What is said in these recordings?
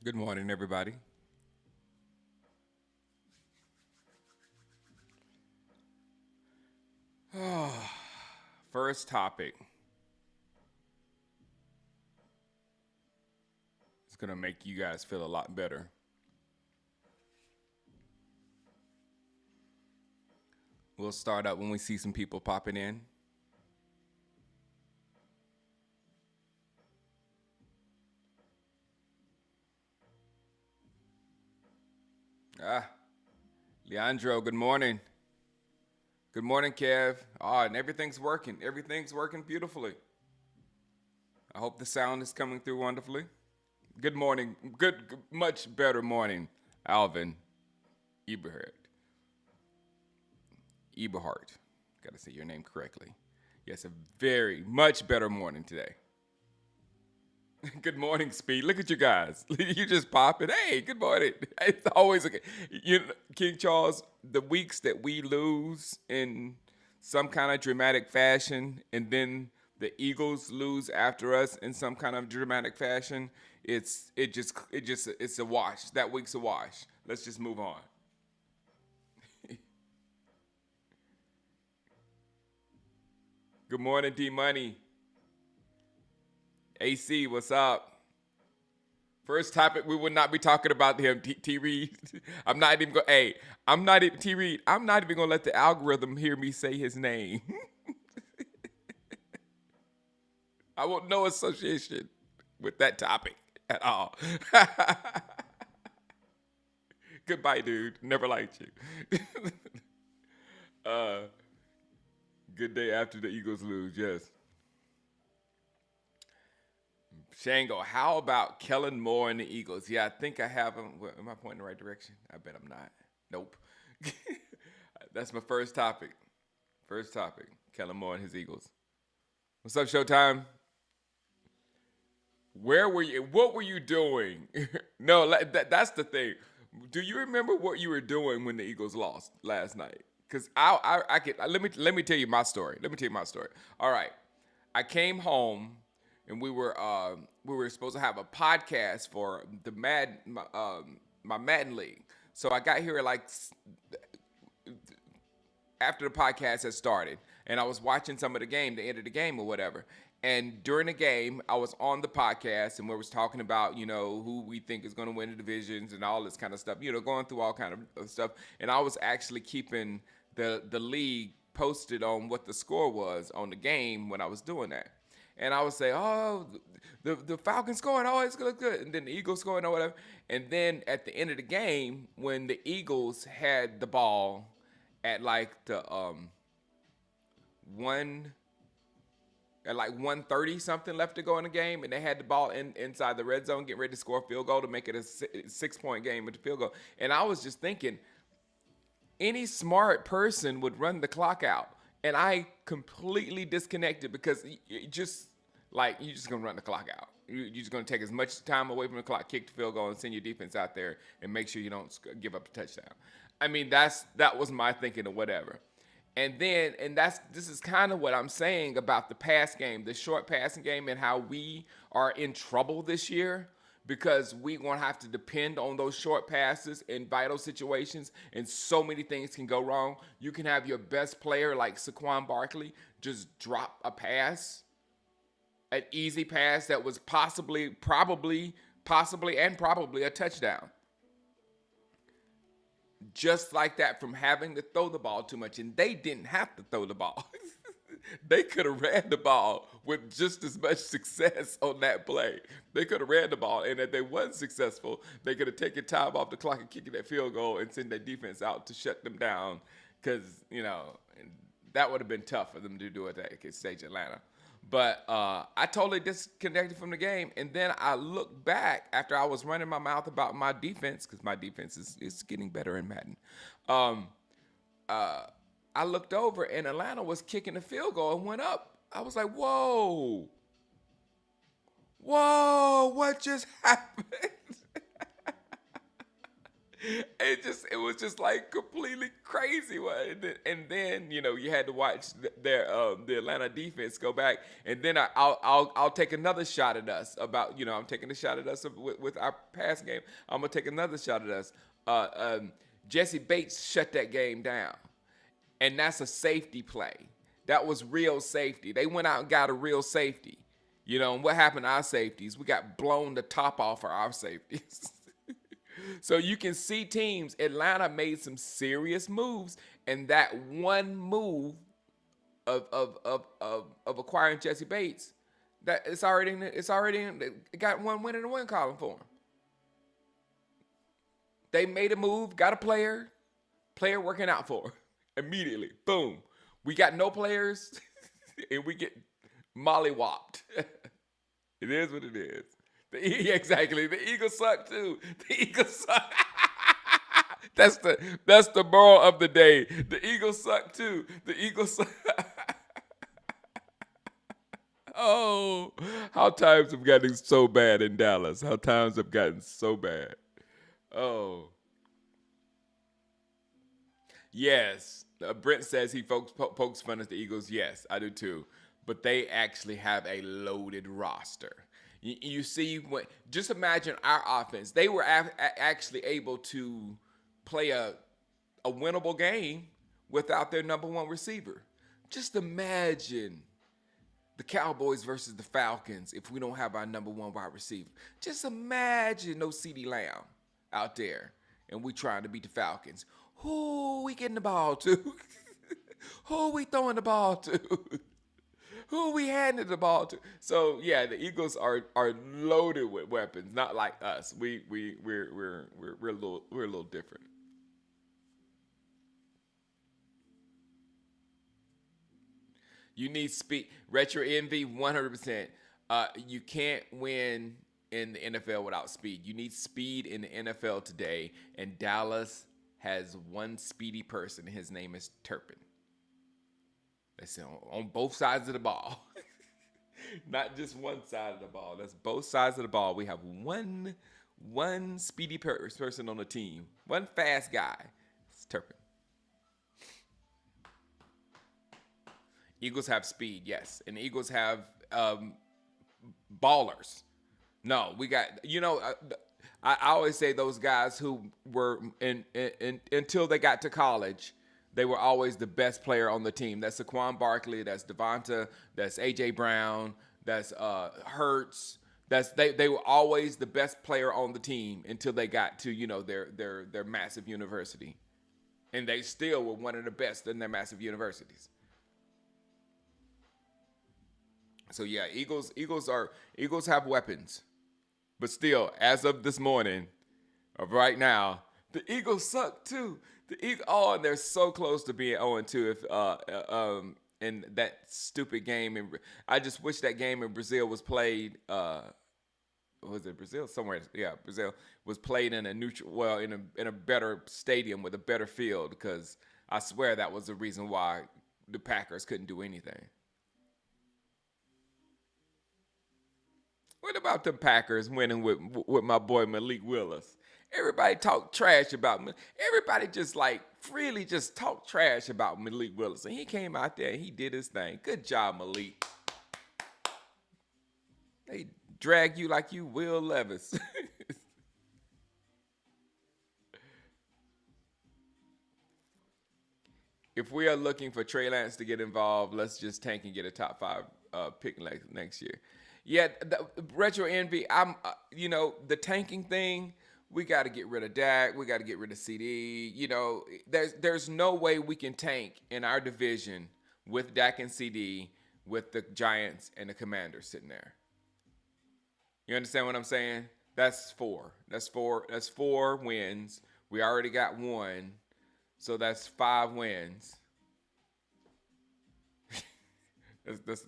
Good morning, everybody. First topic is going to make you guys feel a lot better. We'll start up when we see some people popping in. Ah, Leandro, good morning. Good morning, Kev. And everything's working. Everything's working beautifully. I hope the sound is coming through wonderfully. Good morning. Much better morning, Alvin Eberhardt. Eberhardt. Got to say your name correctly. Yes, a very much better morning today. Good morning, Speed. Look at you guys. You just popping. Hey, good morning. It's always okay. King Charles, the weeks that we lose in some kind of dramatic fashion, and then the Eagles lose after us in some kind of dramatic fashion, it's a wash. That week's a wash. Let's just move on. Good morning, D Money. AC, what's up? First topic, we would not be talking about him. T Reed. I'm not even going. Hey, I'm not even T Reed. I'm not even going to let the algorithm hear me say his name. I want no association with that topic at all. Goodbye, dude. Never liked you. uh, good day after the Eagles lose. Yes. Shango, how about Kellen Moore and the Eagles? Yeah, I think I have him. Am I pointing in the right direction? I bet I'm not. Nope. That's my first topic. First topic. Kellen Moore and his Eagles. What's up, Showtime? Where were you? What were you doing? No, that's the thing. Do you remember what you were doing when the Eagles lost last night? Because I could let me tell you my story. Let me tell you my story. All right, I came home and we were supposed to have a podcast for the my Madden League. So I got here like after the podcast had started, and I was watching some of the game, the end of the game or whatever. And during the game, I was on the podcast and we was talking about, who we think is going to win the divisions and all this kind of stuff, going through all kind of stuff. And I was actually keeping the league posted on what the score was on the game when I was doing that. And I would say, oh, the Falcons scoring, oh, it's good, good. And then the Eagles scoring or whatever. And then at the end of the game, when the Eagles had the ball at like the one at like 130 something left to go in the game, and they had the ball inside the red zone, getting ready to score a field goal to make it a 6 point game with the field goal. And I was just thinking, any smart person would run the clock out, and I completely disconnected because you're just gonna run the clock out. You're just gonna take as much time away from the clock, kick the field goal, and send your defense out there and make sure you don't give up a touchdown. I mean, that was my thinking or whatever. This is kind of what I'm saying about the pass game, the short passing game, and how we are in trouble this year because we gonna have to depend on those short passes in vital situations, and so many things can go wrong. You can have your best player like Saquon Barkley just drop a pass, an easy pass that was possibly a touchdown, just like that, from having to throw the ball too much. And they didn't have to throw the ball. They could have ran the ball with just as much success on that play. They could have ran the ball, and if they wasn't successful, they could have taken time off the clock and kicked that field goal and send their defense out to shut them down. Because that would have been tough for them to do at that stage, Atlanta. But I totally disconnected from the game. And then I looked back after I was running my mouth about my defense, because my defense is getting better in Madden. Um, uh, I looked over and Atlanta was kicking the field goal and went up. I was like, whoa, whoa, what just happened? It was just like completely crazy. And then you had to watch the Atlanta defense go back, and then I'll take another shot at us about I'm taking a shot at us with our pass game. I'm gonna take another shot at us. Jesse Bates shut that game down, and that's a safety play. That was real safety. They went out and got a real safety. And what happened to our safeties? We got blown the top off of our safeties. So you can see teams. Atlanta made some serious moves, and that one move of acquiring Jesse Bates, that it got one win in the win column for them. They made a move, got a player working out for them. Immediately. Boom. We got no players, and we get mollywopped. It is what it is. Exactly. The Eagles suck too. The Eagles suck. That's the moral of the day. The Eagles suck too. The Eagles suck. Oh, how times have gotten so bad in Dallas. How times have gotten so bad. Oh. Yes. Brent says he pokes fun at the Eagles. Yes, I do too. But they actually have a loaded roster. You see, just imagine our offense. They were actually able to play a winnable game without their number one receiver. Just imagine the Cowboys versus the Falcons if we don't have our number one wide receiver. Just imagine no CeeDee Lamb out there, and we trying to beat the Falcons. Who we getting the ball to? Who we throwing the ball to? Who we handed the ball to? So yeah, the Eagles are loaded with weapons, not like us. We're a little different. You need speed. Retro envy, 100%. You can't win in the NFL without speed. You need speed in the NFL today, and Dallas has one speedy person. His name is Turpin. That's on both sides of the ball. Not just one side of the ball. That's both sides of the ball. We have one speedy person on the team. One fast guy. It's Turpin. Eagles have speed, yes. And the Eagles have ballers. No, we got, I always say those guys who were until they got to college, they were always the best player on the team. That's Saquon Barkley, that's Devonta, that's A.J. Brown, that's Hurts. They were always the best player on the team until they got to, their massive university. And they still were one of the best in their massive universities. So yeah, Eagles have weapons. But still, as of this morning, of right now, the Eagles suck too. And they're so close to being 0-2 in that stupid game. And I just wish that game in Brazil was played. Was it Brazil? Somewhere, yeah, Brazil was played in a neutral, in a better stadium with a better field, because I swear that was the reason why the Packers couldn't do anything. What about the Packers winning with my boy Malik Willis? Everybody talk trash about me. Everybody just freely just talk trash about Malik Willis. And he came out there and he did his thing. Good job, Malik. They drag you like you Will Levis. If we are looking for Trey Lance to get involved, let's just tank and get a top 5 pick next year. Yeah, the retro envy. The tanking thing. We got to get rid of Dak. We got to get rid of CD. There's no way we can tank in our division with Dak and CD with the Giants and the Commanders sitting there. You understand what I'm saying? That's 4. That's 4 wins. We already got 1, so that's 5 wins.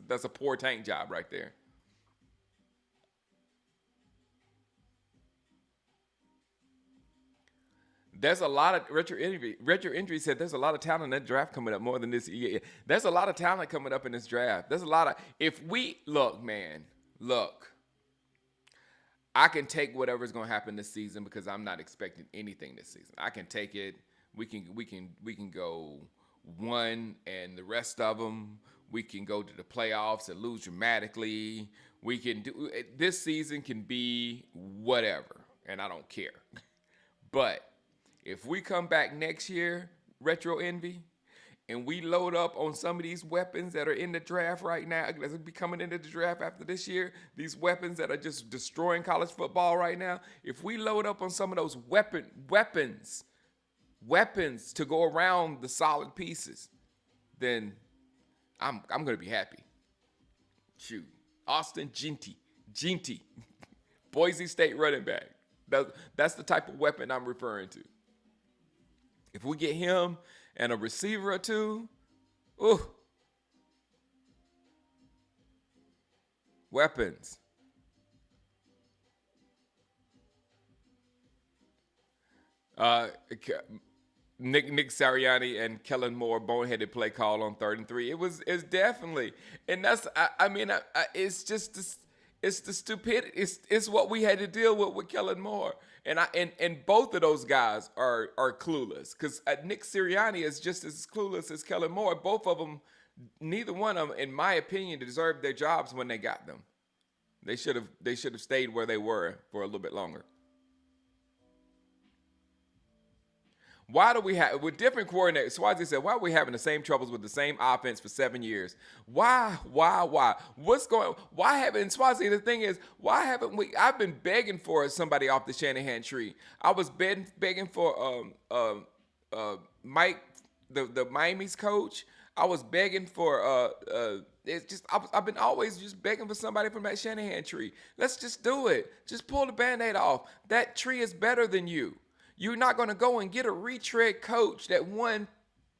That's a poor tank job right there. There's a lot of retro injury said there's a lot of talent in that draft coming up more than this year. There's a lot of talent coming up in this draft. There's a lot of, if we look, I can take whatever's going to happen this season because I'm not expecting anything this season. I can take it. We can go one, and the rest of them we can go to the playoffs and lose dramatically. We can do this season can be whatever, and I don't care. But if we come back next year, retro envy, and we load up on some of these weapons that are in the draft right now, that's be coming into the draft after this year, these weapons that are just destroying college football right now, if we load up on some of those weapons to go around the solid pieces, then I'm gonna be happy. Shoot, Austin Ginty, Boise State running back. That's the type of weapon I'm referring to. If we get him and a receiver or two, ooh, weapons. Nick Sirianni and Kellen Moore boneheaded play call on 3rd and 3. It's definitely, and that's it's just this, it's the stupidity. It's what we had to deal with Kellen Moore, and both of those guys are clueless because Nick Sirianni is just as clueless as Kellen Moore. Both of them, neither one of them, in my opinion, deserved their jobs when they got them. They should have stayed where they were for a little bit longer. Why do we have, with different coordinators, Swazi said, why are we having the same troubles with the same offense for 7 years? Why? What's going, why haven't, Swazi, the thing is, why haven't we, I've been begging for somebody off the Shanahan tree. I was begging for Mike, the Miami's coach. I was begging for, it's just, I've been always just begging for somebody from that Shanahan tree. Let's just do it. Just pull the Band-Aid off. That tree is better than you. You're not going to go and get a retread coach that won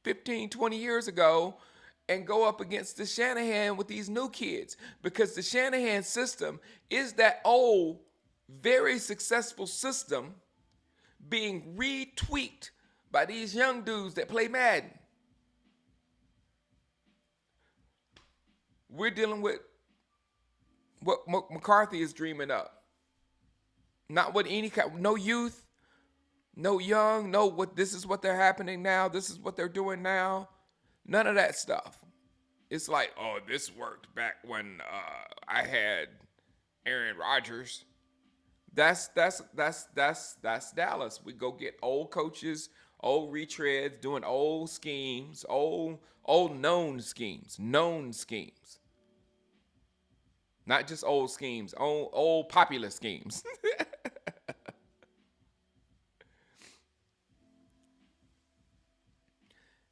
15, 20 years ago and go up against the Shanahan with these new kids, because the Shanahan system is that old, very successful system being retweaked by these young dudes that play Madden. We're dealing with what McCarthy is dreaming up. Not what any kind, no youth. No young, no what, this is what they're happening now, this is what they're doing now. None of that stuff. It's like, oh, this worked back when I had Aaron Rodgers. That's Dallas. We go get old coaches, old retreads, doing old schemes, old known schemes. Not just old schemes, old popular schemes.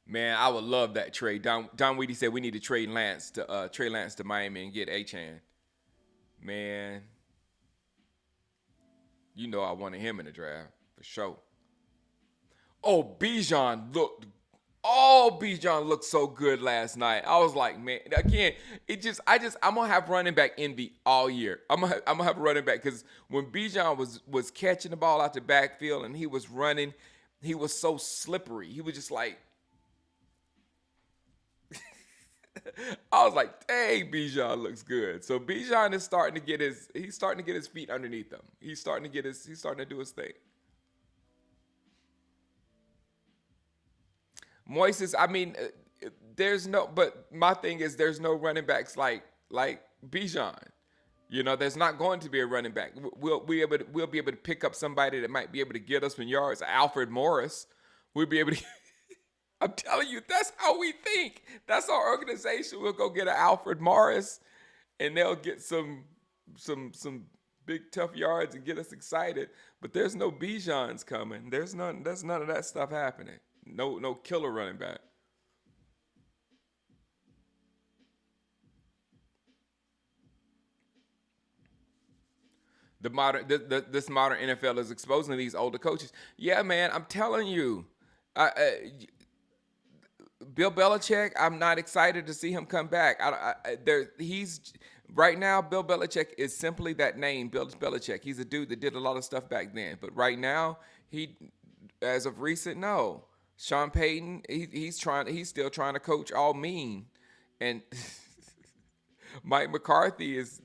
Man, I would love that trade. Don Weedy said we need to trade Lance to Miami and get Achane. Man, you know I wanted him in the draft for sure. Bijan looked so good last night. I was like, man, again, I'm gonna have running back envy all year. I'm gonna have a running back because when Bijan was catching the ball out the backfield and he was running, he was so slippery. He was just like. I was like, dang, Bijan looks good. So Bijan is starting to get his feet underneath him. He's starting to do his thing. Moises, but my thing is there's no running backs like Bijan. There's not going to be a running back. We'll be able to pick up somebody that might be able to get us some yards. Alfred Morris, we'll be able to. I'm telling you, that's how we think. That's our organization. We'll go get an Alfred Morris, and they'll get some big tough yards and get us excited. But there's no Bijans coming. There's none of that stuff happening. No killer running back. This modern NFL is exposing these older coaches. Yeah, man, I'm telling you. Bill Belichick, I'm not excited to see him come back. He's right now. Bill Belichick is simply that name, Bill Belichick. He's a dude that did a lot of stuff back then, but right now, as of recent, no. Sean Payton, he's still trying to coach all mean, and Mike McCarthy is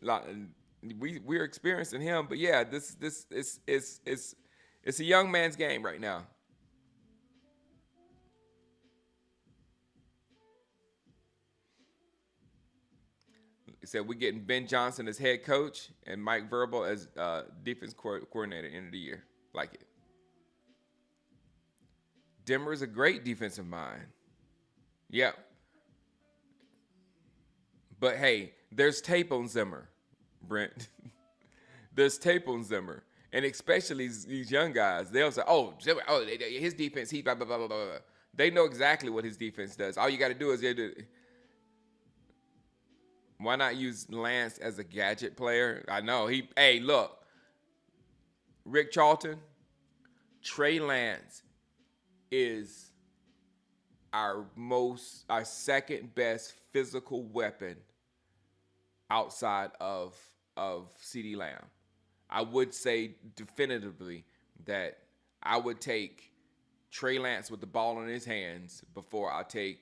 we're experiencing him. But yeah, this it's a young man's game right now. He said we're getting Ben Johnson as head coach and Mike Verbal as defense coordinator end of the year. Like it. Denver's a great defensive mind. Yep. But hey, there's tape on Zimmer, Brent. There's tape on Zimmer. And especially these young guys, they'll say, "Oh, Zimmer, his defense, he blah blah blah blah blah." They know exactly what his defense does. All you got to do is why not use Lance as a gadget player? I know he. Hey, look, Rick Charlton, Trey Lance is our second best physical weapon outside of CeeDee Lamb. I would say definitively that I would take Trey Lance with the ball in his hands before I take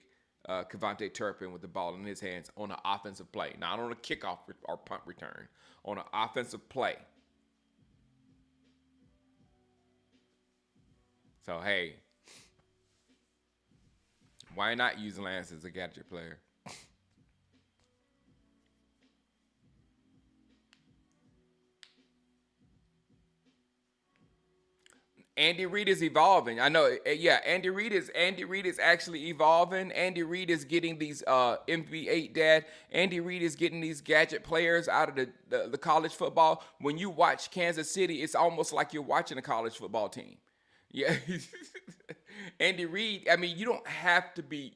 Kevontae Turpin with the ball in his hands on an offensive play. Not on a kickoff or punt return, on an offensive play. So, hey, why not use Lance as a gadget player? Andy Reid is evolving. I know. Yeah, Andy Reid is actually evolving. Andy Reid is getting these MV8 dad. Andy Reid is getting these gadget players out of the college football. When you watch Kansas City, it's almost like you're watching a college football team. Yeah. Andy Reid, I mean, you don't have to be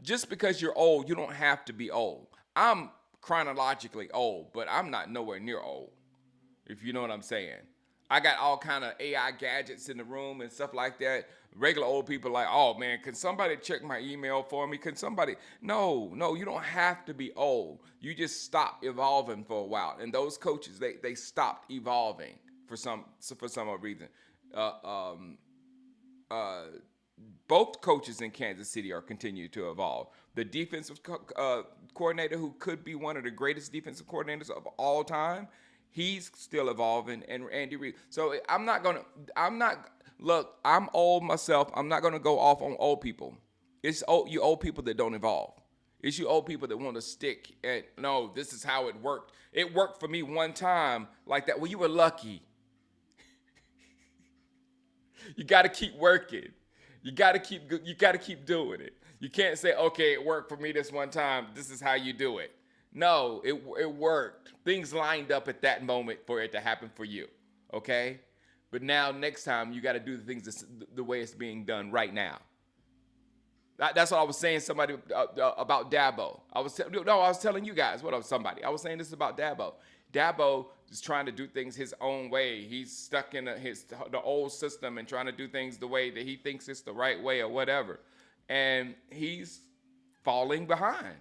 just because you're old, you don't have to be old. I'm chronologically old, but I'm not nowhere near old. If you know what I'm saying. I got all kind of AI gadgets in the room and stuff like that. Regular old people like, oh man, can somebody check my email for me? Can somebody? No, you don't have to be old. You just stop evolving for a while. And those coaches, they stopped evolving for some reason. Both coaches in Kansas City are continuing to evolve. The defensive coordinator, who could be one of the greatest defensive coordinators of all time, he's still evolving, and Andy Reid. So look, I'm old myself. I'm not gonna go off on old people. It's you old people that don't evolve. It's you old people that want to stick at, no, this is how it worked. It worked for me one time like that. Well, you were lucky. You got to keep working. You got to keep doing it. You can't say, okay, it worked for me this one time. This is how you do it. No, it worked. Things lined up at that moment for it to happen for you, okay? But now next time you got to do the things the way it's being done right now. That's what I was saying. Somebody about Dabo. I was telling you guys what I was somebody. I was saying this about Dabo. Dabo is trying to do things his own way. He's stuck in the old system and trying to do things the way that he thinks it's the right way or whatever, and he's falling behind.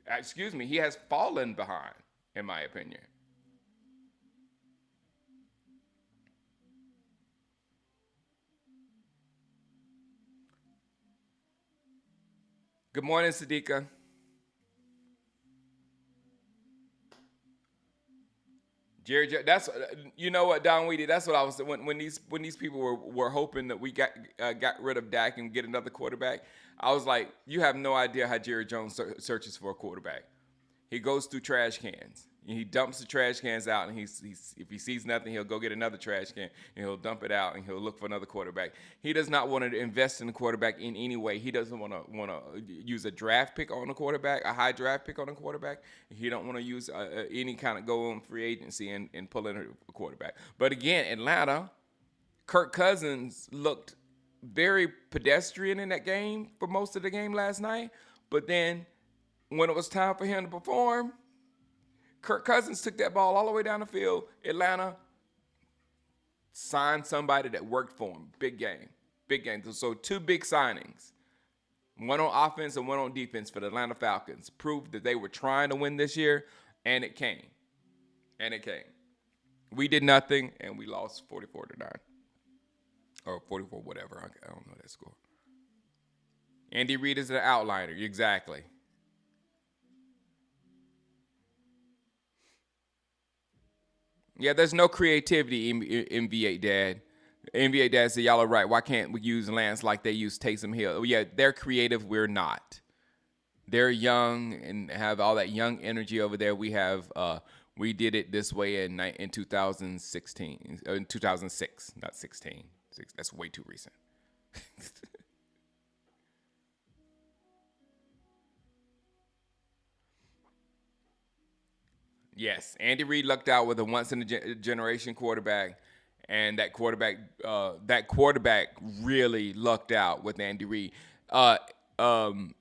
Excuse me, he has fallen behind, in my opinion. Good morning, Sadiqa. Jerry, that's you know what, Don Weedy. That's what I was when these people were hoping that we got rid of Dak and get another quarterback. I was like, you have no idea how Jerry Jones searches for a quarterback. He goes through trash cans. He dumps the trash cans out, and he's if he sees nothing, he'll go get another trash can, and he'll dump it out, and he'll look for another quarterback. He does not want to invest in the quarterback in any way. He doesn't want to use a draft pick on a quarterback, a high draft pick on a quarterback. He don't want to use any kind of go on free agency and pull in a quarterback. But again, Atlanta, Kirk Cousins looked very pedestrian in that game for most of the game last night. But then when it was time for him to perform, Kirk Cousins took that ball all the way down the field. Atlanta signed somebody that worked for him. Big game. Big game. So two big signings. One on offense and one on defense for the Atlanta Falcons. Proved that they were trying to win this year, and it came. And it came. We did nothing, and we lost 44-9. Or 44 whatever. I don't know that score. Andy Reid is an outliner. Exactly. Yeah, there's no creativity in NBA, Dad. NBA Dad said, y'all are right. Why can't we use Lance like they use Taysom Hill? Oh, yeah, they're creative. We're not. They're young and have all that young energy over there. We did it this way in 2016, in 2006, not 16. That's way too recent. Yes, Andy Reid lucked out with a once in a generation quarterback, and that quarterback really lucked out with Andy Reid. Uh, um,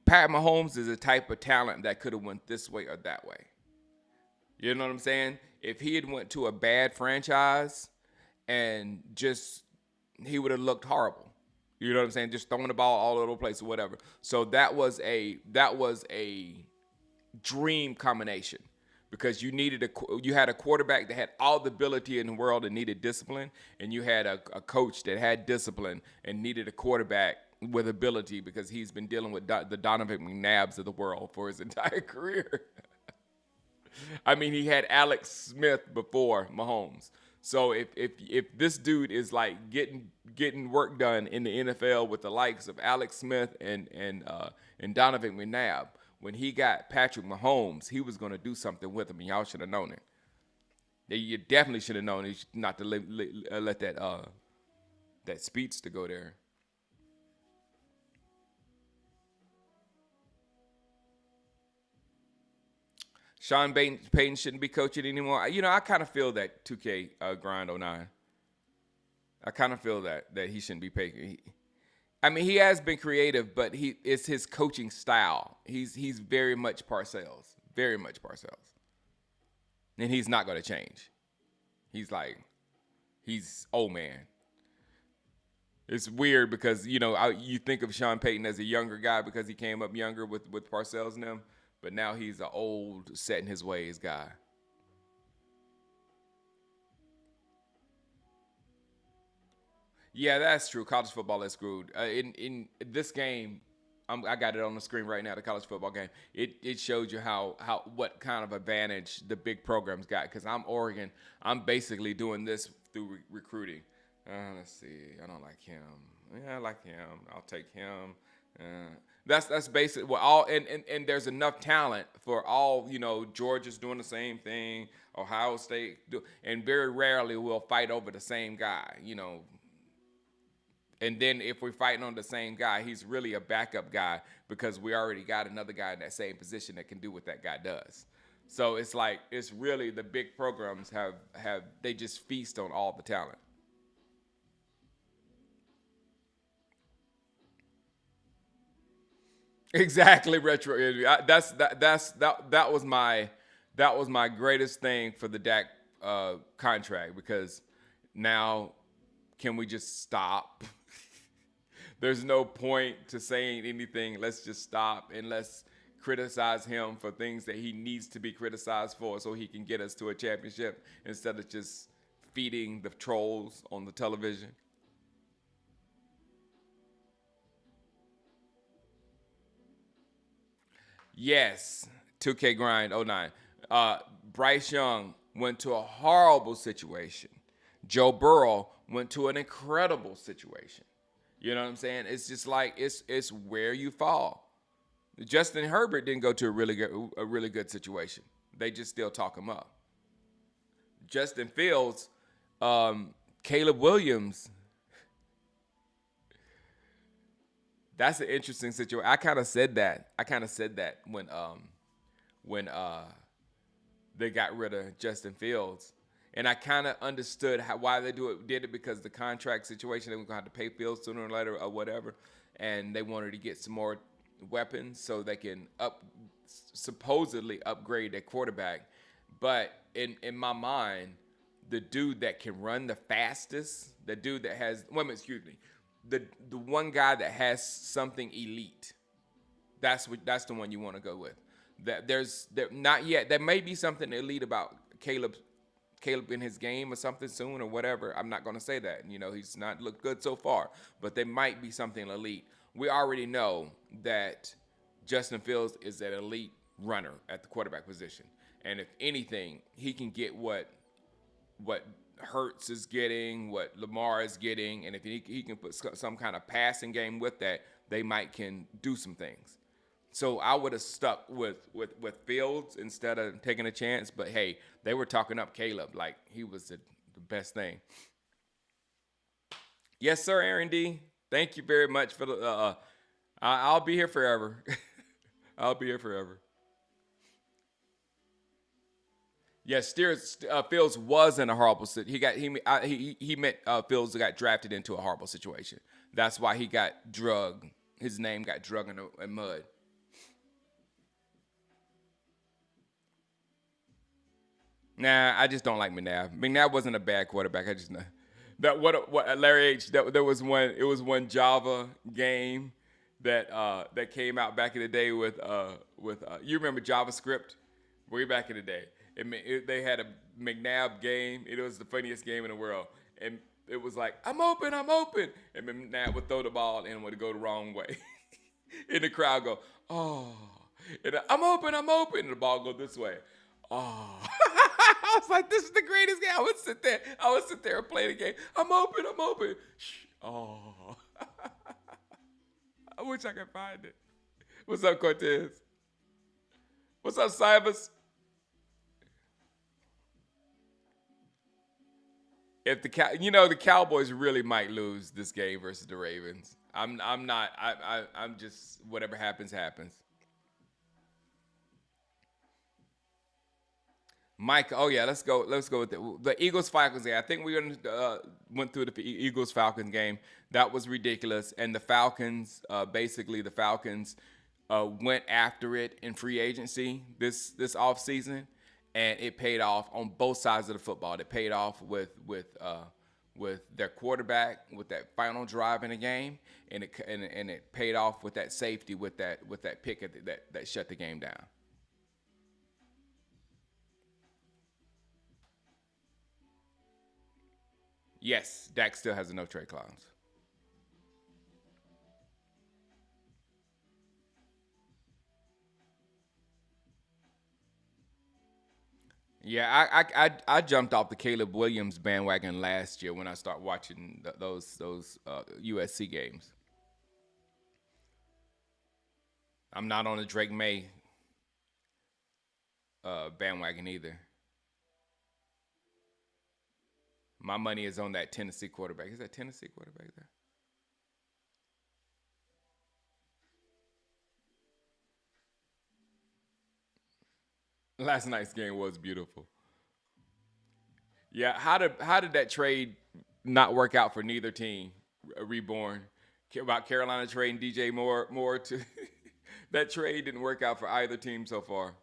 Pat Mahomes is a type of talent that could have went this way or that way. You know what I'm saying? If he had went to a bad franchise and just he would have looked horrible. You know what I'm saying? Just throwing the ball all over the place or whatever. So that was a dream combination because you had a quarterback that had all the ability in the world and needed discipline, and you had a coach that had discipline and needed a quarterback with ability because he's been dealing with the Donovan McNabbs of the world for his entire career. I mean, he had Alex Smith before Mahomes. So if this dude is like getting work done in the NFL with the likes of Alex Smith and Donovan McNabb, when he got Patrick Mahomes, he was going to do something with him, and y'all should have known it. You definitely should have known it, not to let that speedster go there. Sean Payton shouldn't be coaching anymore. I kind of feel that 2K grind '09. I kind of feel that he shouldn't be paying. I mean, he has been creative, but it's his coaching style. He's very much Parcells, very much Parcells, and he's not going to change. He's old man. It's weird because you think of Sean Payton as a younger guy because he came up younger with Parcells and them, but now he's an old, set in his ways guy. Yeah, that's true. College football is screwed. In this game, I got it on the screen right now. The college football game. It showed you how what kind of advantage the big programs got. Because I'm Oregon. I'm basically doing this through recruiting. Let's see. I don't like him. Yeah, I like him. I'll take him. That's basically what all and there's enough talent for all. Georgia's doing the same thing. Ohio State and very rarely we'll fight over the same guy. And then if we're fighting on the same guy, he's really a backup guy because we already got another guy in that same position that can do what that guy does. So it's really the big programs have they just feast on all the talent. Exactly, retro. That was my greatest thing for the Dak contract because now can we just stop? There's no point to saying anything. Let's just stop and let's criticize him for things that he needs to be criticized for so he can get us to a championship instead of just feeding the trolls on the television. Yes, 2K grind '09. Bryce Young went to a horrible situation. Joe Burrow went to an incredible situation. You know what I'm saying? It's just like it's where you fall. Justin Herbert didn't go to a really good situation. They just still talk him up. Justin Fields, Caleb Williams. That's an interesting situation. I kind of said that. When they got rid of Justin Fields. And I kind of understood why they did it because the contract situation, they were going to have to pay Fields sooner or later or whatever. And they wanted to get some more weapons so they can supposedly upgrade their quarterback. But in my mind, the dude that can run the fastest, the dude that has, excuse me, the one guy that has something elite, that's the one you want to go with. Not yet. There may be something elite about Caleb in his game or something soon or whatever. I'm not going to say that. He's not looked good so far, but there might be something elite. We already know that Justin Fields is an elite runner at the quarterback position. And if anything, he can get what what Hurts is getting, what Lamar is getting, and if he can put some kind of passing game with that, they might can do some things. So I would have stuck with Fields instead of taking a chance. But hey, they were talking up Caleb like he was the best thing. Yes, sir, Aaron D. Thank you very much for the. I'll be here forever. I'll be here forever. Yes, Fields was in a horrible situation. He meant Fields got drafted into a horrible situation. That's why he got drugged. His name got drugged in mud. Nah, I just don't like McNabb. McNabb wasn't a bad quarterback. I just know that what Larry H. That there was one. It was one Java game that came out back in the day with you remember JavaScript way back in the day. They had a McNabb game. It was the funniest game in the world, and it was like I'm open, and McNabb would throw the ball and would go the wrong way, and the crowd go oh, and I'm open, and the ball go this way. Oh, I was like, this is the greatest game. I would sit there and play the game. I'm open. Shh. Oh, I wish I could find it. What's up, Cortez? What's up, Cybers? If the Cowboys really might lose this game versus the Ravens. I'm not. I'm just whatever happens. Mike, oh yeah, let's go with the Eagles Falcons game. I think we went through the Eagles Falcons game. That was ridiculous, and the Falcons, basically the Falcons, went after it in free agency this offseason, and it paid off on both sides of the football. It paid off with their quarterback with that final drive in the game, and it paid off with that safety with that pick that shut the game down. Yes, Dak still has a no trade clause. Yeah, I jumped off the Caleb Williams bandwagon last year when I started watching those USC games. I'm not on the Drake May bandwagon either. My money is on that Tennessee quarterback. Is that Tennessee quarterback there? Last night's game was beautiful. Yeah, how did that trade not work out for neither team? Reborn about Carolina trading DJ Moore to that trade didn't work out for either team so far.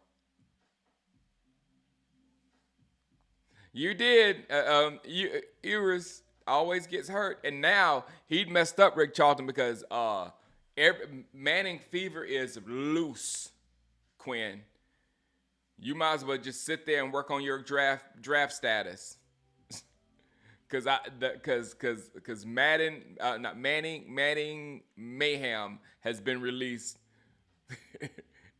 You did. Ewers always gets hurt, and now he messed up Rick Charlton because Manning fever is loose. Quinn, you might as well just sit there and work on your draft status. Because Madden, not Manning Mayhem has been released,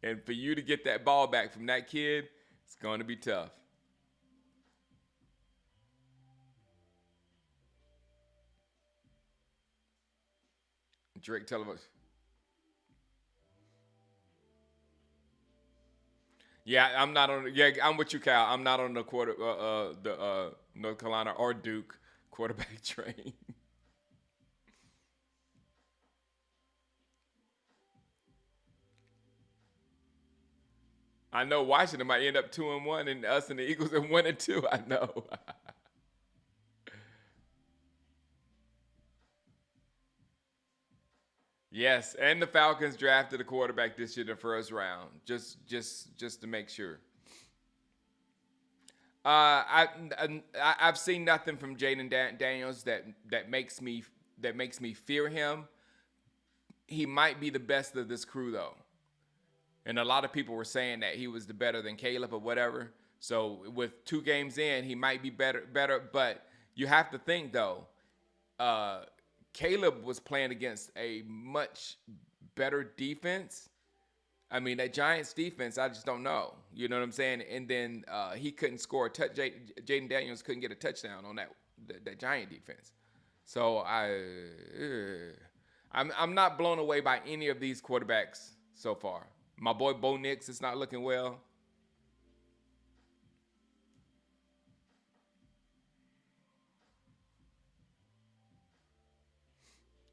and for you to get that ball back from that kid, it's going to be tough. Drake television. Yeah, I'm not on. Yeah, I'm with you, Cal. I'm not on the North Carolina or Duke quarterback train. I know Washington might end up 2-1, and us and the Eagles are 1-2. I know. Yes, and the Falcons drafted a quarterback this year in the first round, just to make sure. I've seen nothing from Jaden Daniels that makes me fear him. He might be the best of this crew though, and a lot of people were saying that he was the better than Caleb or whatever. So with 2 games in, he might be better. But you have to think though, uh, Caleb was playing against a much better defense. I mean, that Giants defense, I just don't know. You know what I'm saying? And then he couldn't score a touch. Jaden Daniels couldn't get a touchdown on that Giant defense. So I'm not blown away by any of these quarterbacks so far. My boy Bo Nix is not looking well.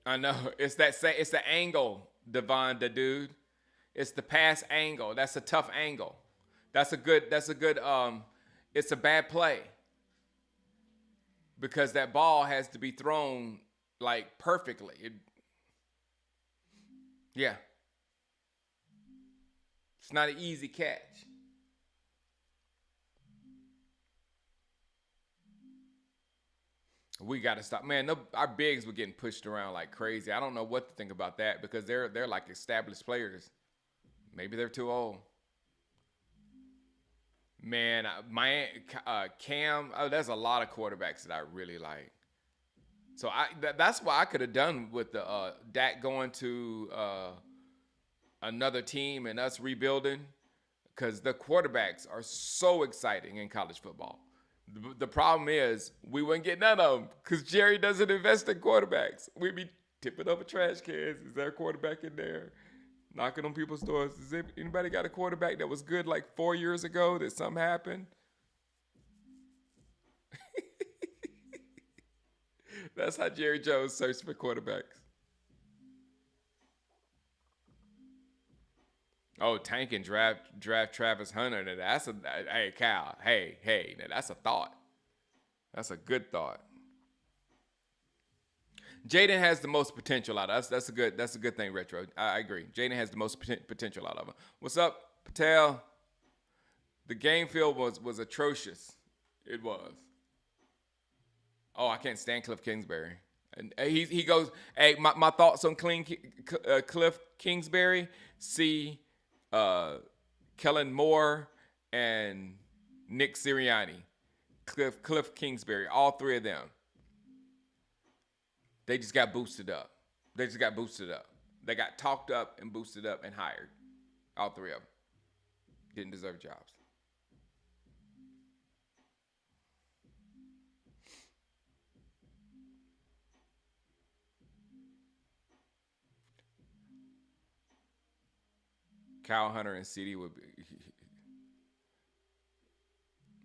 I know it's the angle, Devon, the dude. It's the pass angle. That's a tough angle. That's a good. It's a bad play because that ball has to be thrown like perfectly. Yeah, it's not an easy catch. We got to stop, man. No, our bigs were getting pushed around like crazy. I don't know what to think about that because they're like established players. Maybe they're too old. Man, my Cam. Oh, there's a lot of quarterbacks that I really like. So that's what I could have done with the Dak going to another team and us rebuilding because the quarterbacks are so exciting in college football. The problem is we wouldn't get none of them because Jerry doesn't invest in quarterbacks. We'd be tipping over trash cans. Is there a quarterback in there? Knocking on people's doors. Does anybody got a quarterback that was good like 4 years ago that something happened? That's how Jerry Jones searched for quarterbacks. Oh, tank and draft Travis Hunter. Now that's a hey Cal. Hey. Now that's a thought. That's a good thought. Jaden has the most potential out of us. That's a good thing, Retro. I agree. Jaden has the most potential out of him. What's up, Patel? The game field was atrocious. It was. Oh, I can't stand Cliff Kingsbury. And he goes, hey, my thoughts on Cliff Kingsbury. See Kellen Moore and Nick Sirianni. Cliff Kingsbury, all three of them. They just got boosted up. They just got boosted up. They got talked up and boosted up and hired. All three of them. Didn't deserve jobs. Kyle Hunter and CD would be.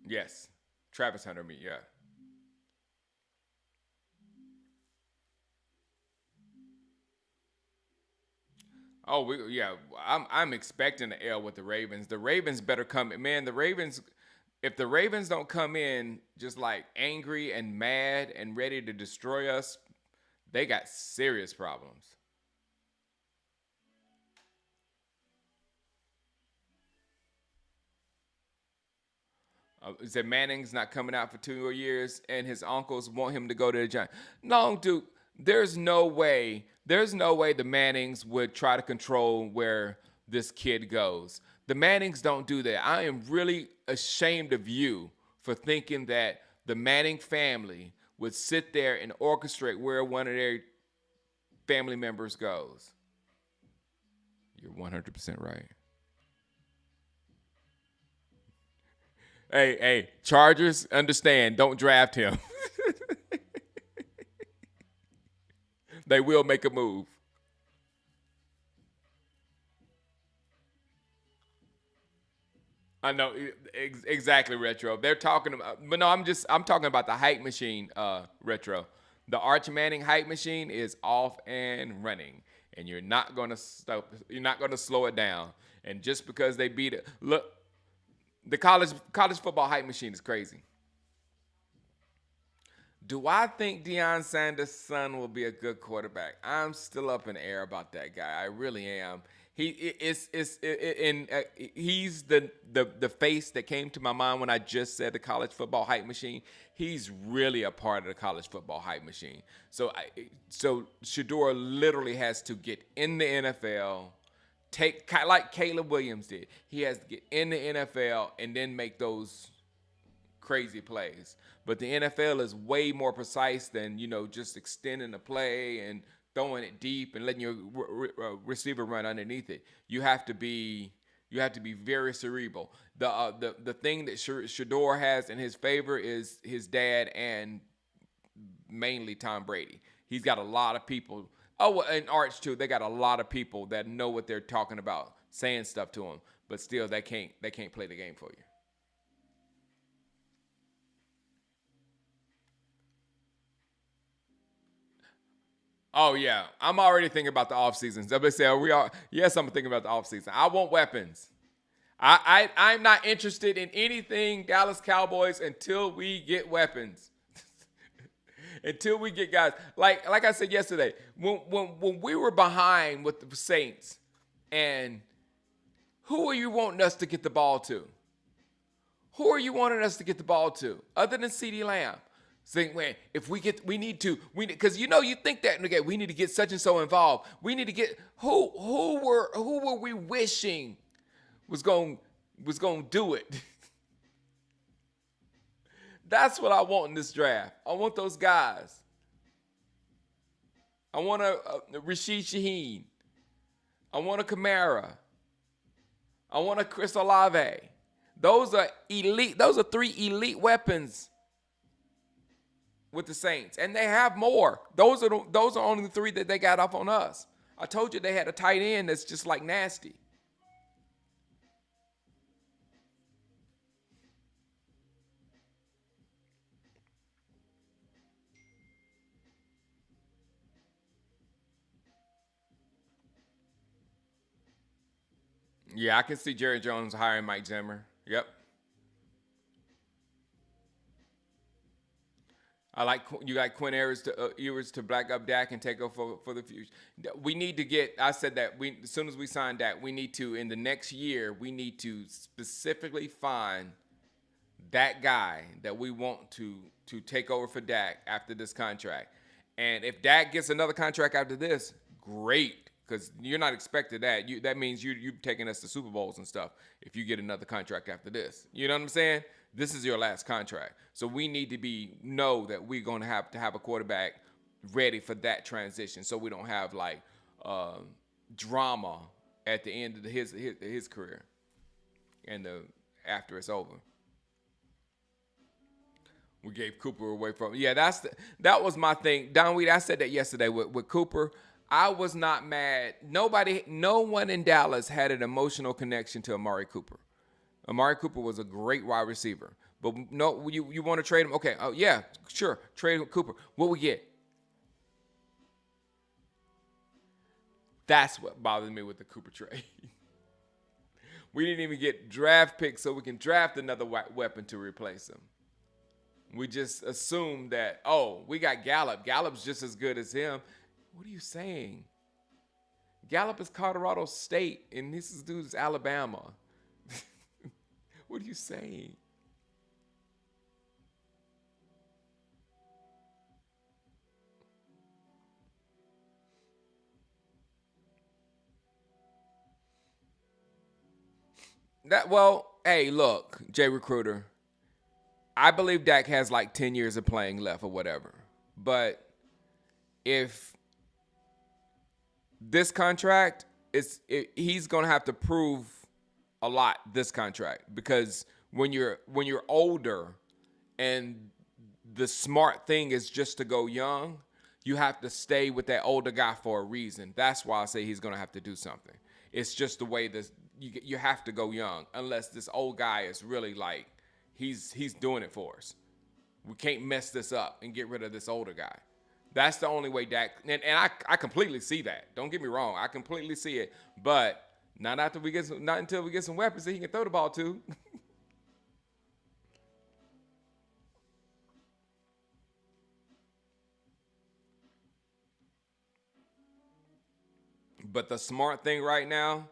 Yes. Travis Hunter, yeah. Oh, yeah. I'm expecting the L with the Ravens. The Ravens better come. Man, the Ravens. If the Ravens don't come in just like angry and mad and ready to destroy us, they got serious problems. Said Manning's not coming out for 2 years, and his uncles want him to go to the Giants. No, dude, there's no way. There's no way the Mannings would try to control where this kid goes. The Mannings don't do that. I am really ashamed of you for thinking that the Manning family would sit there and orchestrate where one of their family members goes. You're 100% right. Hey, Chargers, understand, don't draft him. They will make a move. I know exactly, Retro. They're talking about, but no, I'm talking about the hype machine, Retro. The Arch Manning hype machine is off and running, and you're not gonna stop. You're not gonna slow it down. And just because they beat it, look, the college football hype machine is crazy. Do I think Deion Sanders' son will be a good quarterback? I'm still up in the air about that guy. I really am. He is and he's the face that came to my mind when I just said the college football hype machine. He's really a part of the college football hype machine. So Shador literally has to get in the NFL, take like Caleb Williams did. He has to get in the NFL and then make those crazy plays. But the NFL is way more precise than, just extending the play and throwing it deep and letting your receiver run underneath it. You have to be very cerebral. The thing that Shador has in his favor is his dad and mainly Tom Brady. He's got a lot of people. Oh, and Arch too. They got a lot of people that know what they're talking about, saying stuff to him, but still they can't play the game for you. Oh yeah, I'm already thinking about the off season. Somebody say, "Are we all?" Yes, I'm thinking about the off season. I want weapons. I'm not interested in anything Dallas Cowboys until we get weapons. Until we get guys like I said yesterday, when we were behind with the Saints, and who are you wanting us to get the ball to? Who are you wanting us to get the ball to, other than CeeDee Lamb? Saying, man, if we need to, because you think that okay, we need to get such and so involved. We need to get who were we wishing was going to do it. That's what I want in this draft. I want those guys. I want a Rashid Shaheen. I want a Kamara. I want a Chris Olave. Those are elite. Those are three elite weapons with the Saints, and they have more. Those are only the three that they got off on us. I told you they had a tight end that's just like nasty. Yeah, I can see Jerry Jones hiring Mike Zimmer. Yep. I like you got Quinn Ewers to black up Dak and take over for the future. We need to get. I said that we as soon as we sign Dak, we need to in the next year we need to specifically find that guy that we want to take over for Dak after this contract. And if Dak gets another contract after this, great, because you're not expected that. That means you've taken us to Super Bowls and stuff. If you get another contract after this, you know what I'm saying? This is your last contract, so we need to know that we're going to have a quarterback ready for that transition, so we don't have like drama at the end of his career and after it's over. We gave Cooper away from. Yeah, that was my thing. Don Weed, I said that yesterday with Cooper. I was not mad. No one in Dallas had an emotional connection to Amari Cooper. Amari Cooper was a great wide receiver. But no, you want to trade him? Okay, oh yeah, sure. Trade Cooper. What we get? That's what bothers me with the Cooper trade. We didn't even get draft picks so we can draft another weapon to replace him. We just assumed that, oh, we got Gallup. Gallup's just as good as him. What are you saying? Gallup is Colorado State, and this dude is Alabama. What are you saying? Hey, look, Jay Recruiter. I believe Dak has like 10 years of playing left or whatever. But if this contract he's going to have to prove a lot this contract, because when you're older and the smart thing is just to go young, you have to stay with that older guy for a reason. That's why I say he's going to have to do something. It's just the way this you have to go young unless this old guy is really like he's doing it for us. We can't mess this up and get rid of this older guy. That's the only way Dak, and I completely see that. Don't get me wrong, I completely see it. But not until we get some weapons that he can throw the ball to. But the smart thing right now,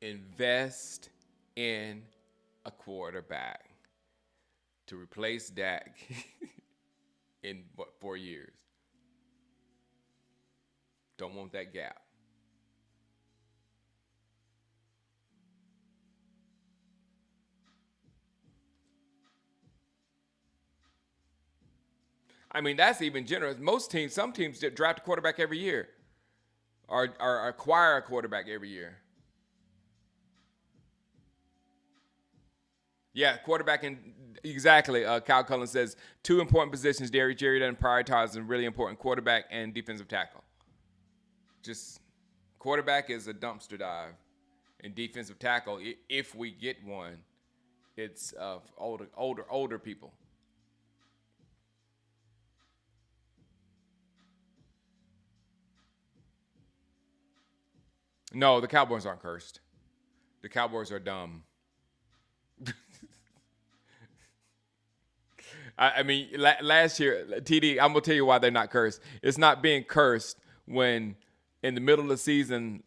invest in a quarterback to replace Dak in 4 years. Don't want that gap. I mean, that's even generous. Some teams draft a quarterback every year. or acquire a quarterback every year. Yeah, quarterback and exactly. Kyle Cullen says two important positions. Jerry doesn't prioritize and really important quarterback and defensive tackle. Just quarterback is a dumpster dive, and defensive tackle, if we get one, it's older people. No, the Cowboys aren't cursed. The Cowboys are dumb. I mean, last year, TD, I'm gonna tell you why they're not cursed. It's not being cursed when in the middle of the season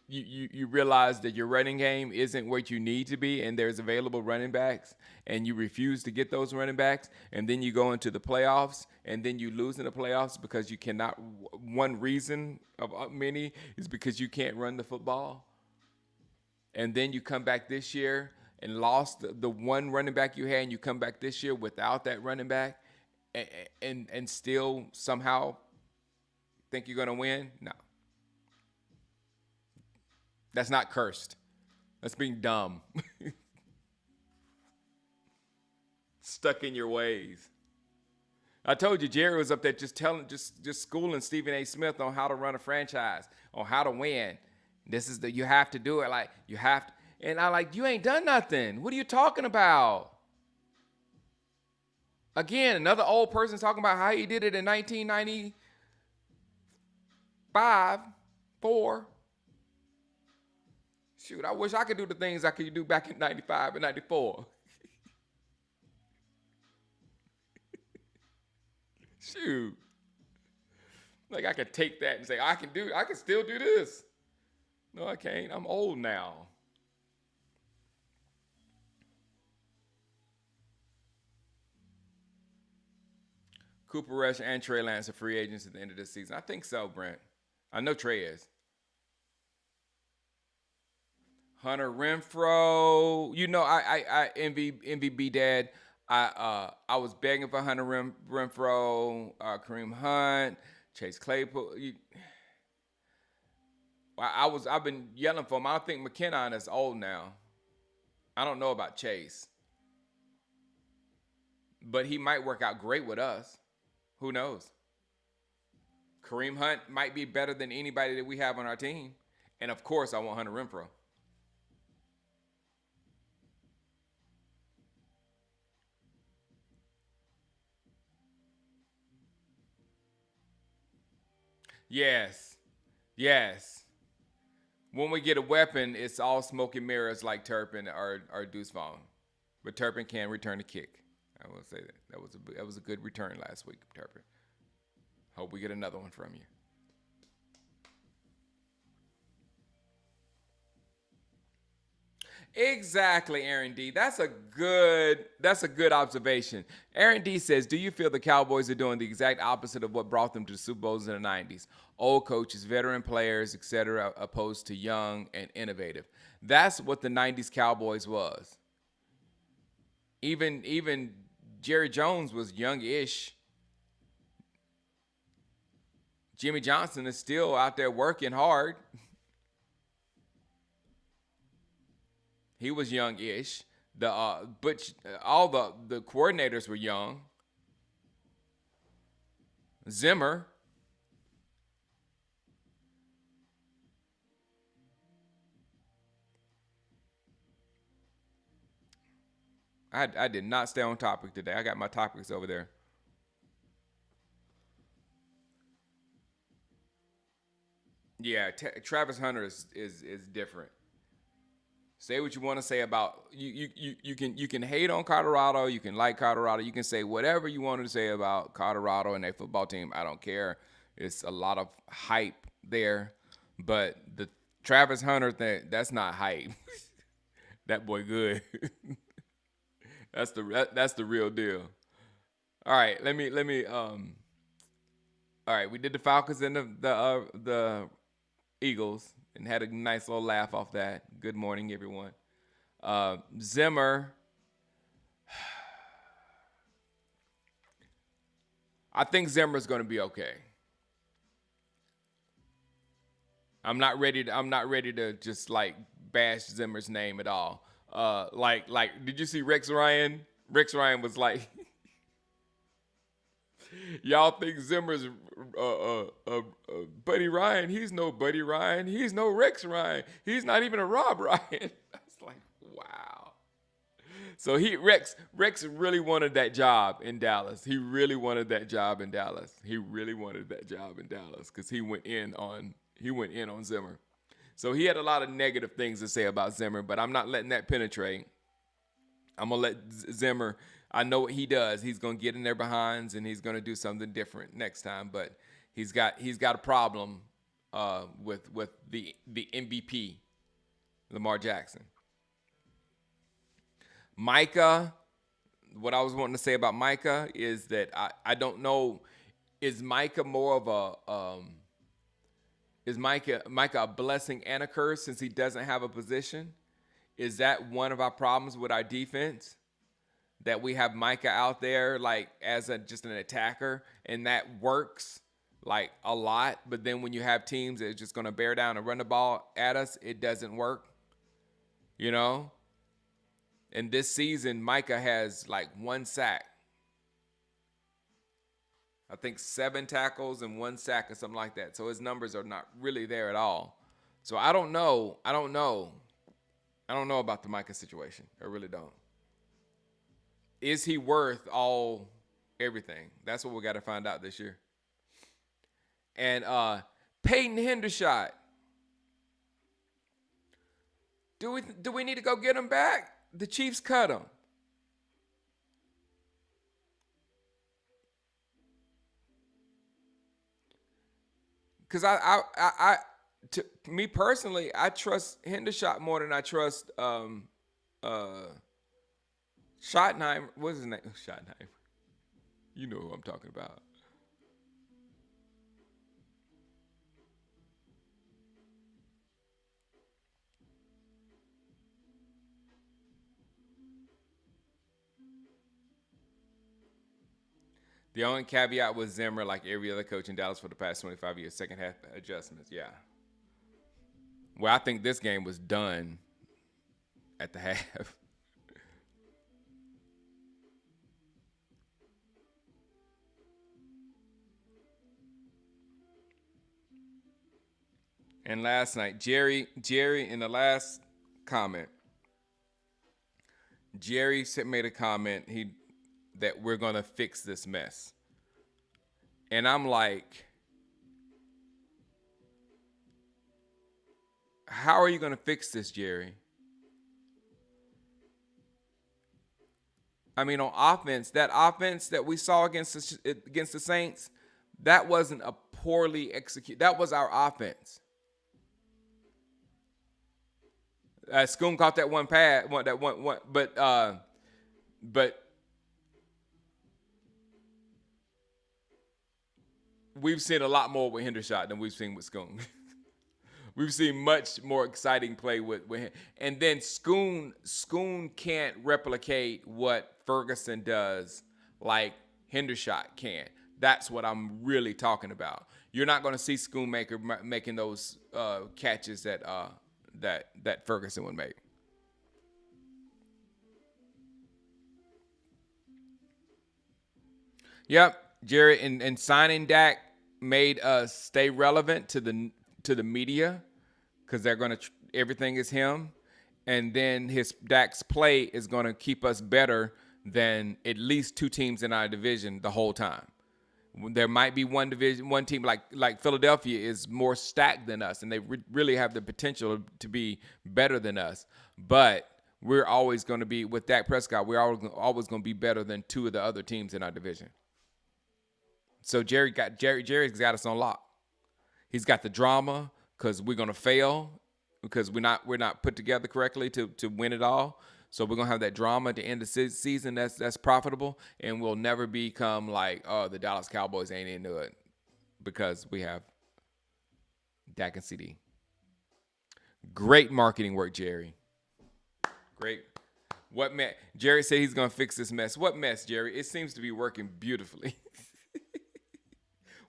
you realize that your running game isn't what you need to be, and there's available running backs, and you refuse to get those running backs, and then you go into the playoffs, and then you lose in the playoffs because you cannot. One reason of many is because you can't run the football, and then you come back this year and lost the one running back you had, and you come back this year without that running back, and still somehow think you're gonna win? No, that's not cursed. That's being dumb. Stuck in your ways. I told you, Jerry was up there just schooling Stephen A. Smith on how to run a franchise, on how to win. This is you have to do it. Like, you have to. And I like, you ain't done nothing. What are you talking about? Again, another old person talking about how he did it in 1995, 4. Shoot, I wish I could do the things I could do back in 95 and 94. Shoot. Like, I could take that and say, I can still do this. No, I can't. I'm old now. Cooper Rush and Trey Lance are free agents at the end of this season. I think so, Brent. I know Trey is. Hunter Renfro. You know, I envy B Dad. I was begging for Hunter Renfro, Kareem Hunt, Chase Claypool. I've been yelling for him. I think McKinnon is old now. I don't know about Chase, but he might work out great with us. Who knows? Kareem Hunt might be better than anybody that we have on our team. And of course, I want Hunter Renfro. Yes. Yes. When we get a weapon, it's all smoke and mirrors like Turpin or Deuce Vaughn. But Turpin can return a kick. I will say that. That was a good return last week, Turpin. Hope we get another one from you. Exactly, Aaron D. That's a good observation. Aaron D says, "Do you feel the Cowboys are doing the exact opposite of what brought them to the Super Bowls in the '90s? Old coaches, veteran players, etc., opposed to young and innovative. That's what the '90s Cowboys was. Even Jerry Jones was young-ish. Jimmy Johnson is still out there working hard. He was young-ish. All the coordinators were young. Zimmer, I did not stay on topic today. I got my topics over there. Yeah, Travis Hunter is different. Say what you want to say about you can hate on Colorado, you can like Colorado, you can say whatever you want to say about Colorado and their football team. I don't care. It's a lot of hype there, but the Travis Hunter thing, that's not hype. That boy good. That's the real deal. All right, let me. All right, we did the Falcons and the Eagles and had a nice little laugh off that. Good morning, everyone. Zimmer, I think Zimmer's going to be okay. I'm not ready to just like bash Zimmer's name at all. Did you see Rex Ryan? Rex Ryan was like, y'all think Zimmer's Buddy Ryan? He's no Buddy Ryan. He's no Rex Ryan. He's not even a Rob Ryan. I was like, wow. So Rex really wanted that job in Dallas. He really wanted that job in Dallas. He really wanted that job in Dallas because he went in on Zimmer. So he had a lot of negative things to say about Zimmer, but I'm not letting that penetrate. I'm gonna let Zimmer. I know what he does. He's gonna get in their behinds and he's gonna do something different next time. But he's got a problem with the MVP, Lamar Jackson. Micah, what I was wanting to say about Micah is that I don't know, is Micah more of is Micah a blessing and a curse since he doesn't have a position? Is that one of our problems with our defense? That we have Micah out there like as just an attacker and that works like a lot, but then when you have teams that are just going to bear down and run the ball at us, it doesn't work, you know? And this season, Micah has like 1 sack. I think 7 tackles and 1 sack or something like that. So his numbers are not really there at all. So I don't know about the Micah situation. I really don't. Is he worth everything? That's what we got to find out this year. And Peyton Hendershot. Do we need to go get him back? The Chiefs cut him. Because to me personally, I trust Hendershot more than I trust Schottenheimer. What's his name? Schottenheimer. You know who I'm talking about. The only caveat was Zimmer, like every other coach in Dallas for the past 25 years, second half adjustments. Yeah. Well, I think this game was done at the half. And last night, Jerry in the last comment, Jerry made a comment that we're going to fix this mess. And I'm like, how are you going to fix this, Jerry? I mean, on offense, that offense that we saw against the Saints, that wasn't a poorly executed. That was our offense. Schoon caught that one pass, but we've seen a lot more with Hendershot than we've seen with Schoon. We've seen much more exciting play with him. And then Schoon can't replicate what Ferguson does like Hendershot can. That's what I'm really talking about. You're not going to see Schoonmaker making those catches that Ferguson would make. Yep, Jerry, and signing Dak made us stay relevant to the media because they're going to everything is him, and then Dak's play is going to keep us better than at least 2 teams in our division the whole time. There might be one team like Philadelphia is more stacked than us, and they really have the potential to be better than us. But we're always going to be with Dak Prescott. We're always going to be better than 2 of the other teams in our division. So Jerry's got us on lock. He's got the drama because we're going to fail because we're not put together correctly to win it all. So we're going to have that drama at the end of the season that's profitable, and we'll never become like, oh, the Dallas Cowboys ain't into it because we have Dak and CD. Great marketing work, Jerry. Great. Jerry said he's going to fix this mess. What mess, Jerry? It seems to be working beautifully.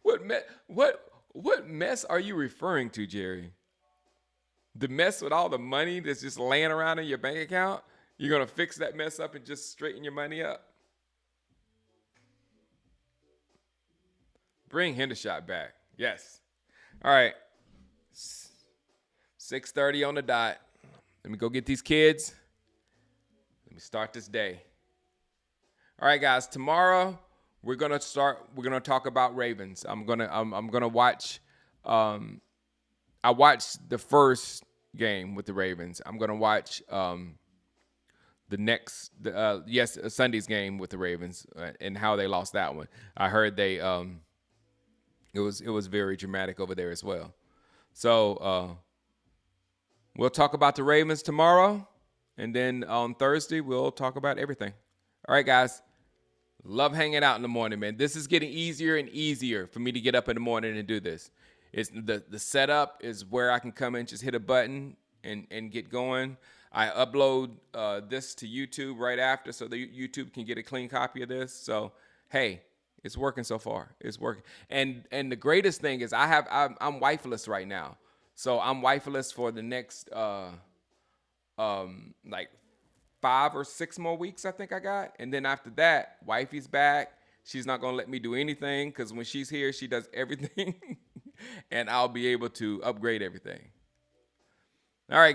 What mess are you referring to, Jerry? The mess with all the money that's just laying around in your bank account, you're going to fix that mess up and just straighten your money up. Bring Hendershot back. Yes. All right. 6:30 on the dot. Let me go get these kids. Let me start this day. All right, guys. Tomorrow we're gonna talk about Ravens. I'm gonna watch. I watched the first game with the Ravens. I'm gonna watch Sunday's game with the Ravens and how they lost that one. I heard they it was very dramatic over there as well. So we'll talk about the Ravens tomorrow, and then on Thursday we'll talk about everything. All right, guys. Love hanging out in the morning, man. This is getting easier and easier for me to get up in the morning and do this. It's the setup is where I can come in, just hit a button and get going. I upload this to YouTube right after, so that YouTube can get a clean copy of this. So, hey, it's working so far. It's working. And the greatest thing is I'm wifeless right now. So I'm wifeless for the next like 5 or 6 more weeks, I think I got. And then after that, wifey's back. She's not going to let me do anything because when she's here, she does everything. And I'll be able to upgrade everything. All right, guys.